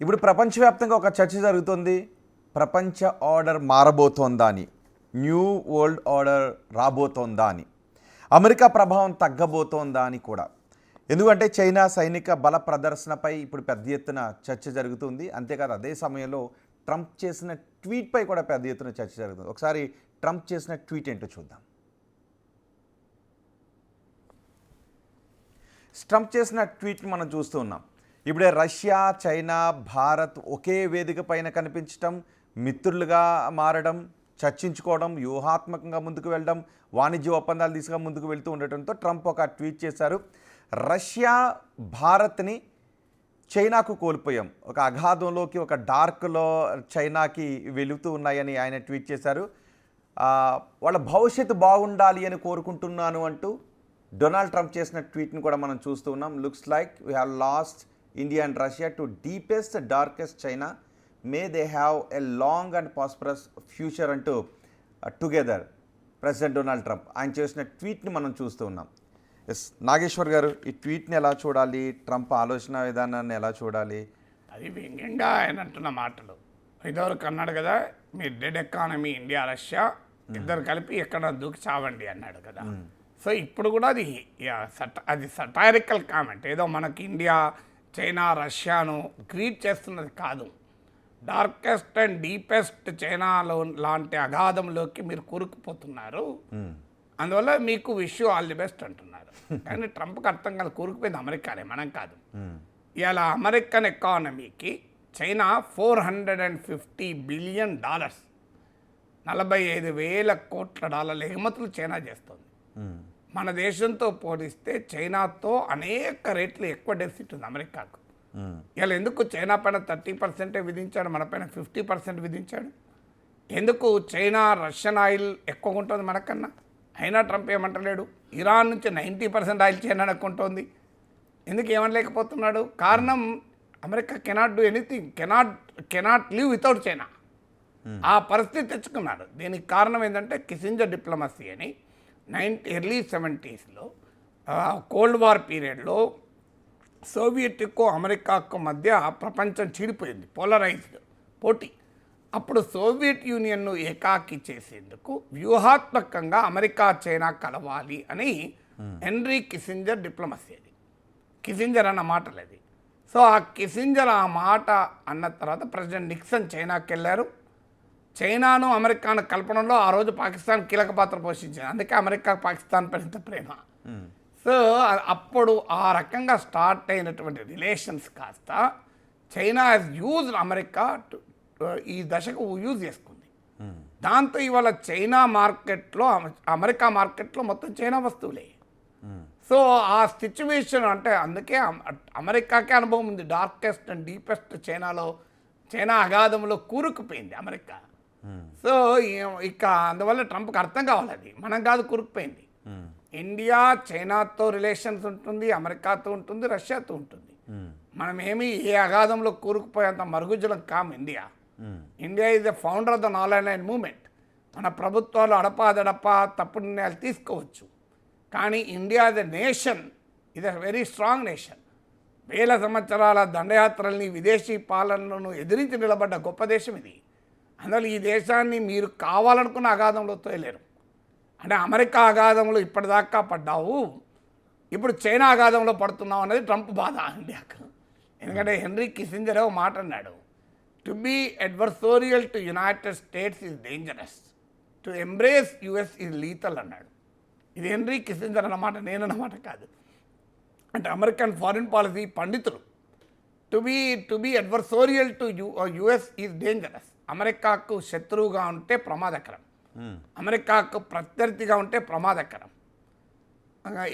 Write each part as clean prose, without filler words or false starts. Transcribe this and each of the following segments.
ఇప్పుడు ప్రపంచవ్యాప్తంగా ఒక చర్చ జరుగుతుంది. ప్రపంచ ఆర్డర్ మారబోతోందా అని, న్యూ వరల్డ్ ఆర్డర్ రాబోతోందా అని, అమెరికా ప్రభావం తగ్గబోతోందా అని కూడా. ఎందుకంటే చైనా సైనిక బల ప్రదర్శనపై ఇప్పుడు పెద్ద ఎత్తున చర్చ జరుగుతుంది. అంతేకాదు అదే సమయంలో ట్రంప్ చేసిన ట్వీట్పై కూడా పెద్ద ఎత్తున చర్చ జరుగుతుంది. ఒకసారి ట్రంప్ చేసిన ట్వీట్ ఏంటో చూద్దాం. ట్రంప్ చేసిన ట్వీట్ని మనం చూస్తూ ఉన్నాం. ఇప్పుడే రష్యా, చైనా, భారత్ ఒకే వేదిక పైన కనిపించడం, మిత్రులుగా మారడం, చర్చించుకోవడం, వ్యూహాత్మకంగా ముందుకు వెళ్ళడం, వాణిజ్య ఒప్పందాలు తీసుగా ముందుకు వెళ్తూ ఉండటంతో ట్రంప్ ఒక ట్వీట్ చేశారు. రష్యా, భారత్ని చైనాకు కోల్పోయాం, ఒక అగాధంలోకి, ఒక డార్క్లో చైనాకి వెళుతూ ఉన్నాయని ఆయన ట్వీట్ చేశారు. వాళ్ళ భవిష్యత్తు బాగుండాలి అని కోరుకుంటున్నాను అంటూ డొనాల్డ్ ట్రంప్ చేసిన ట్వీట్ని కూడా మనం చూస్తూ ఉన్నాం. Looks like we have lost India and Russia to deepest darkest China, May they have a long and prosperous future అంటూ టుగెదర్ ప్రెసిడెంట్ డొనాల్డ్ ట్రంప్ ఆయన చేసిన ట్వీట్ని మనం చూస్తూ ఉన్నాం. ఎస్ నాగేశ్వర్ గారు, ఈ ట్వీట్ని ఎలా చూడాలి, ట్రంప్ ఆలోచన విధానాన్ని ఎలా చూడాలి? అది వ్యంగ్యంగా ఆయన అంటున్న మాటలు. ఇదివరకు అన్నాడు కదా, మీ డెడ్ ఎకానమీ ఇండియా రష్యా ఇద్దరు కలిపి ఎక్కడ దూకి చావండి అన్నాడు కదా. సో ఇప్పుడు కూడా అది సటారికల్ కామెంట్. ఏదో మనకి ఇండియా, చైనా, రష్యాను గ్రీట్ చేస్తున్నది కాదు. డార్కెస్ట్ అండ్ డీపెస్ట్ చైనాలో లాంటి అగాధంలోకి మీరు కూరుకుపోతున్నారు, అందువల్ల మీకు wish you all the best అంటున్నారు. కానీ ట్రంప్కి అర్థం కాదు, కూరుకుపోయింది అమెరికానే, మనం కాదు. ఇలా అమెరికన్ ఎకానమీకి చైనా $450 బిలియన్, 45,000 కోట్ల డాలర్ల ఎగుమతులు చైనా చేస్తుంది. మన దేశంతో పోలిస్తే చైనాతో అనేక రేట్లు ఎక్కువ డెఫిసిట్ ఉంది అమెరికాకు. ఇలా ఎందుకు చైనా పైన 30% విధించాడు, మన పైన 50% విధించాడు? ఎందుకు చైనా రష్యన్ ఆయిల్ ఎక్కువ ఉంటుంది మనకన్నా? అయినా ట్రంప్ ఏమంటలేడు. ఇరాన్ నుంచి 90% ఆయిల్ చైనా కొంటుంది. ఎందుకు ఏమనలేకపోతున్నాడు? కారణం America cannot do anything, cannot live without China. ఆ పరిస్థితి తెచ్చుకున్నాడు. దీనికి కారణం ఏంటంటే కిసింజర్ డిప్లొమసీ అని. ఎర్లీ 70s కోల్డ్ వార్ పీరియడ్లో సోవియట్కు అమెరికాకు మధ్య ప్రపంచం చీడిపోయింది, పోలరైజ్డ్ పోటీ. అప్పుడు సోవియట్ యూనియన్ను ఏకాకి చేసేందుకు వ్యూహాత్మకంగా అమెరికా, చైనా కలవాలి అని హెన్రీ కిసింజర్ డిప్లొమసీ. అది కిసింజర్ అన్న మాటలు అది. సో ఆ కిసింజర్ ఆ మాట అన్న తర్వాత ప్రెసిడెంట్ నిక్సన్ చైనాకి వెళ్ళారు. చైనాను అమెరికాను కలపడంలో ఆ రోజు పాకిస్తాన్ కీలక పాత్ర పోషించింది. అందుకే అమెరికా పాకిస్తాన్ పైన ప్రేమ. సో అప్పుడు ఆ రకంగా స్టార్ట్ అయినటువంటి రిలేషన్స్ కాస్త చైనా హ్యాస్ యూజ్డ్ అమెరికా ఈ దశకు యూజ్ చేసుకుంది. దాంతో ఇవాళ చైనా మార్కెట్లో, అమెరికా మార్కెట్లో మొత్తం చైనా వస్తువులే. సో ఆ సిచ్యువేషన్ అంటే అందుకే అమెరికాకే అనుభవం ఉంది. డార్కెస్ట్ అండ్ డీపెస్ట్ చైనా అగాధంలో కూరుకుపోయింది అమెరికా. సో ఇక అందువల్ల ట్రంప్కి అర్థం కావాలి, అది మనం కాదు కూరుకుపోయింది. ఇండియా చైనాతో రిలేషన్స్ ఉంటుంది, అమెరికాతో ఉంటుంది, రష్యాతో ఉంటుంది. మనమేమి ఏ అగాధంలో కూరుకుపోయేంత మరుగుజ్జలం కాము India. India is the founder of the non aligned movement. మన ప్రభుత్వాలు అడపాదడపా తప్పుడు నిర్ణయాలు తీసుకోవచ్చు, కానీ ఇండియా ద నేషన్ ఇది అ వెరీ స్ట్రాంగ్ నేషన్. 1000 సంవత్సరాల దండయాత్రల్ని, విదేశీ పాలనను ఎదిరించి నిలబడ్డ గొప్ప దేశం ఇది. అందువల్ల ఈ దేశాన్ని మీరు కావాలనుకున్న అగాధంలో తోయలేరు. అంటే అమెరికా అగాధంలో ఇప్పటిదాకా పడ్డావు, ఇప్పుడు చైనా అగాధంలో పడుతున్నావు అనేది ట్రంప్ బాధ ఇండియాకు. ఎందుకంటే హెన్రీ కిసింజర్ ఒక మాట అన్నాడు, to be adversarial to United States is dangerous, to embrace US is lethal అన్నాడు. ఇది హెన్రీ కిసింజర్ అన్నమాట, నేనన్నమాట కాదు. అంటే అమెరికన్ ఫారిన్ పాలసీ పండితులు, to be adversarial to US is dangerous. అమెరికాకు శత్రువుగా ఉంటే ప్రమాదకరం, అమెరికాకు ప్రత్యర్థిగా ఉంటే ప్రమాదకరం.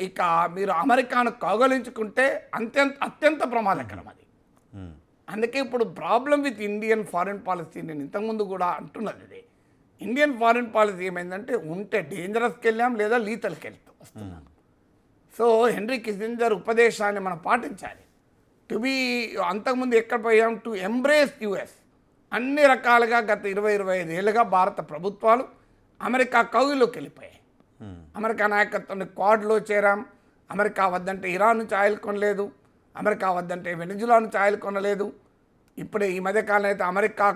ఇక మీరు అమెరికాను కౌగలించుకుంటే అత్యంత ప్రమాదకరం అది. అందుకే ఇప్పుడు problem with Indian foreign policy, నేను ఇంతకుముందు కూడా అంటున్నది ఇది. ఇండియన్ ఫారిన్ పాలసీ ఏమైందంటే ఉంటే డేంజరస్కి వెళ్ళాం, లేదా లీతల్కి వెళ్తూ వస్తున్నాం. సో హెన్రీ కిసింజర్ ఉపదేశాన్ని మనం పాటించాలి. అంతకుముందు ఎక్కడ పోయాం, టు ఎంబ్రేస్ యుఎస్. అన్ని రకాలుగా గత 20-25 ఏళ్ళుగా భారత ప్రభుత్వాలు అమెరికా కౌగిలోకి వెళ్ళిపోయాయి. అమెరికా నాయకత్వాన్ని క్వాడ్లో చేరాం. అమెరికా వద్దంటే ఇరాన్ నుంచి ఆయిల్ కొనలేదు, అమెరికా వద్దంటే వెనిజులా నుంచి ఆయిల్ కొనలేదు. ఇప్పుడు ఈ మధ్యకాలంలో అయితే అమెరికా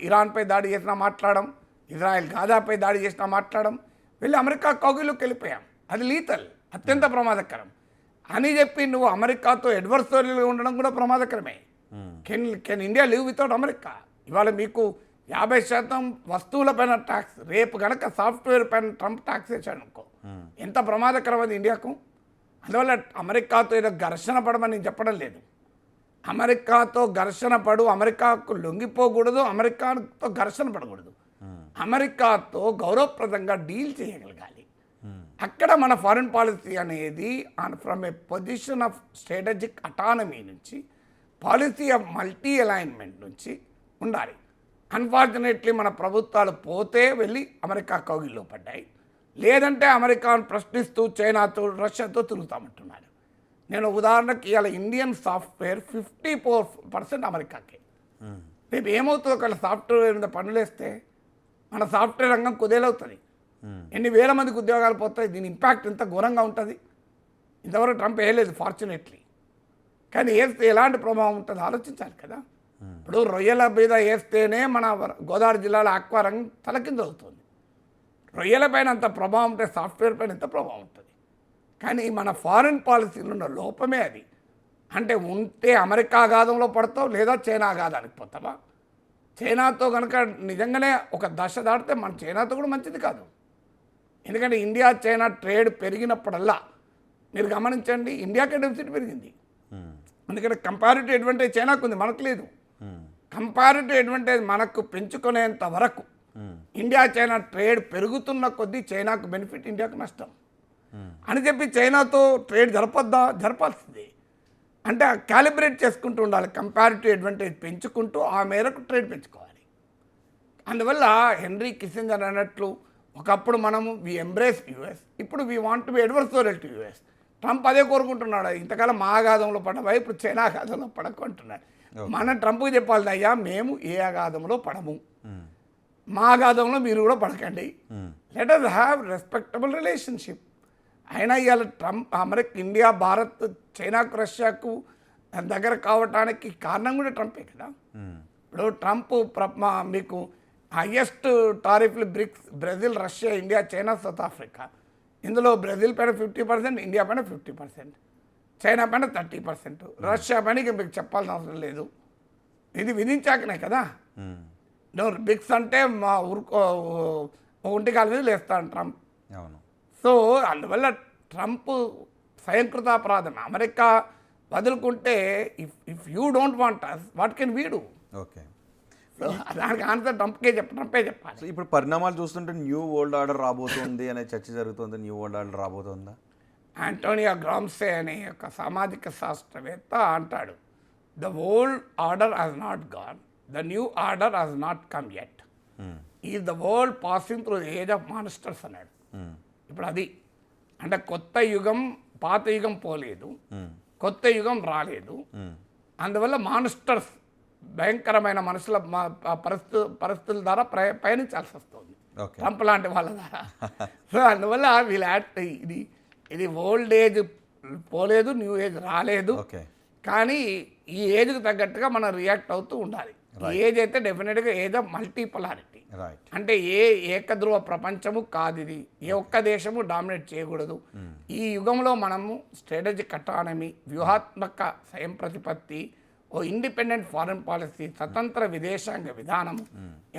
ఇరాన్పై దాడి చేసినా మాట్లాడడం, ఇజ్రాయెల్ గాజాపై దాడి చేసినా మాట్లాడడం, వెళ్ళి అమెరికా కౌగిల్లోకి వెళ్ళిపోయాం. అది లీతల్, అత్యంత ప్రమాదకరం అని చెప్పి నువ్వు అమెరికాతో అడ్వర్సరీగా ఉండడం కూడా ప్రమాదకరమే. Can India live without America? ఇవాళ మీకు 50% వస్తువులపైన ట్యాక్స్, రేపు కనుక సాఫ్ట్వేర్ పైన ట్రంప్ ట్యాక్స్ వేసాడు అనుకో, ఎంత ప్రమాదకరం అది ఇండియాకు. అందువల్ల అమెరికాతో ఏదో ఘర్షణ పడమని నేను చెప్పడం లేదు. అమెరికాతో ఘర్షణ పడు, అమెరికాకు లొంగిపోకూడదు, అమెరికాతో ఘర్షణ పడకూడదు. అమెరికాతో గౌరవప్రదంగా డీల్ చేయగలగాలి. అక్కడ మన ఫారిన్ పాలసీ అనేది from A position of strategic autonomy నుంచి, పాలసీ ఆఫ్ మల్టీ అలైన్మెంట్ నుంచి ఉండాలి. అన్ఫార్చునేట్లీ మన ప్రభుత్వాలు పోతే వెళ్ళి అమెరికా కౌగిల్లో పడ్డాయి, లేదంటే అమెరికాను ప్రశ్నిస్తూ చైనాతో రష్యాతో తిరుగుతామంటున్నారు. నేను ఉదాహరణకి ఇవాళ ఇండియన్ సాఫ్ట్వేర్ 54% అమెరికాకే. రేపు ఏమవుతుందో ఒకవేళ సాఫ్ట్వేర్ మీద పనులు వేస్తే మన సాఫ్ట్వేర్ రంగం కుదేలవుతుంది. ఎన్ని వేల మందికి ఉద్యోగాలు పోతాయి. దీని ఇంపాక్ట్ ఎంత ఘోరంగా ఉంటుంది. ఇంతవరకు ట్రంప్ వేయలేదు ఫార్చునేట్లీ, కానీ వేస్తే ఎలాంటి ప్రభావం ఉంటుందో ఆలోచించాలి కదా. ఇప్పుడు రొయ్యల మీద వేస్తేనే మన గోదావరి జిల్లాలో ఆక్వా రంగం తలకిందవుతుంది. రొయ్యల పైన అంత ప్రభావం ఉంటే సాఫ్ట్వేర్ పైన ఎంత ప్రభావం ఉంటుంది. కానీ మన ఫారిన్ పాలసీలో ఉన్న లోపమే అది. అంటే ఉంటే అమెరికా అగాధంలో పడతావు, లేదా చైనా అగాధానికి పోతావా. చైనాతో కనుక నిజంగానే ఒక దశ దాటితే మన చైనాతో కూడా మంచిది కాదు. ఎందుకంటే ఇండియా చైనా ట్రేడ్ పెరిగినప్పుడల్లా మీరు గమనించండి, ఇండియాకే డెఫిసిట్ పెరిగింది. ఎందుకంటే కంపారిటివ్ అడ్వాంటేజ్ చైనాకు ఉంది, మనకు లేదు. కంపారిటివ్ అడ్వాంటేజ్ మనకు పెంచుకునేంత వరకు ఇండియా చైనా ట్రేడ్ పెరుగుతున్న కొద్దీ చైనాకు బెనిఫిట్, ఇండియాకు నష్టం అని చెప్పి చైనాతో ట్రేడ్ జరపాల్సింది. అంటే క్యాలిబ్రేట్ చేసుకుంటూ ఉండాలి, కంపారిటివ్ అడ్వాంటేజ్ పెంచుకుంటూ ఆ మేరకు ట్రేడ్ పెంచుకోవాలి. అందువల్ల హెన్రీ కిస్సింజర్ అన్నట్లు ఒకప్పుడు మనము వి ఎంబ్రేస్ యూఎస్, ఇప్పుడు we want to be adversarial to US. Trump అదే కోరుకుంటున్నాడు. ఇంతకాలం మా అగాధంలో పడవా, ఇప్పుడు చైనా అగాధంలో పడకు అంటున్నాడు. మన ట్రంప్కి చెప్పాలి, అయ్యా మేము ఏ అగాధంలో పడము, మా అగాధంలో మీరు కూడా పడకండి. Let us have respectable relationship. అయినా ఇవాళ ట్రంప్ ఇండియా, భారత్, చైనాకు, రష్యాకు దగ్గర కావటానికి కారణం కూడా ట్రంపే కదా. ఇప్పుడు ట్రంప్ మీకు హయ్యెస్ట్ టారిఫ్లు BRICS, Brazil, Russia, India, China, South Africa. ఇందులో బ్రెజిల్ పైన 50%, ఇండియా పైన 50%, చైనా పైన 30%, రష్యా పైన మీకు చెప్పాల్సిన అవసరం లేదు. ఇది విధించాకనే కదా. బ్రిక్స్ అంటే మా ఊరుకో ఒంటికాల మీద లేస్తాను ట్రంప్. సో అందువల్ల ట్రంప్ స్వయంకృతాపరాధం. అమెరికా వదులుకుంటే if you don't want us, what can we do? Okay, దానికి ఆన్సర్ ట్రంపే చెప్పాలి. సో ఇప్పుడు పరిణామాలు చూస్తుంటే న్యూ వరల్డ్ ఆర్డర్ రాబోతుంది అనే చర్చ జరుగుతుంది. న్యూ వరల్డ్ ఆర్డర్ రాబోతుందా? ఆంటోనియో గ్రామ్సే అనే ఒక సామాజిక శాస్త్రవేత్త అంటాడు, the old order has not gone, the new order has not come yet, is the world passing through the age of monsters అన్నాడు. ఇప్పుడు అది అంటే కొత్త యుగం, పాత యుగం పోలేదు, కొత్త యుగం రాలేదు. అందువల్ల మాన్స్టర్స్, భయంకరమైన మనుషుల పరిస్థితుల ద్వారా పయనించాల్సి వస్తుంది ట్రంప్ లాంటి వాళ్ళ ద్వారా. సో అందువల్ల ఇది ఓల్డ్ ఏజ్ పోలేదు, న్యూ ఏజ్ రాలేదు. కానీ ఈ ఏజ్కి తగ్గట్టుగా మనం రియాక్ట్ అవుతూ ఉండాలి. ఈ ఏజ్ అయితే డెఫినెట్గా ఏజ్ ఆఫ్ మల్టీపొలారిటీ, అంటే ఏకధ్రువ ప్రపంచము కాదు ఇది. ఏ ఒక్క దేశము డామినేట్ చేయకూడదు. ఈ యుగంలో మనము స్ట్రాటజిక్ అటానమీ, వ్యూహాత్మక స్వయం ప్రతిపత్తి, ఓ ఇండిపెండెంట్ ఫారెన్ పాలసీ, స్వతంత్ర విదేశాంగ విధానము,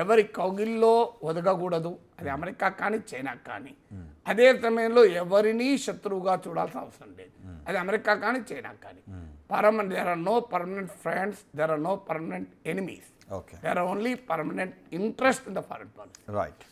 ఎవరి కౌగిల్లో ఒదగకూడదు. అది అమెరికా కానీ చైనా కానీ. అదే సమయంలో ఎవరిని శత్రువుగా చూడాల్సిన అవసరం లేదు. అది అమెరికా కానీ చైనా కానీ. There are no permanent friends, there are no permanent enemies. There are only permanent interest in the foreign policy. Right.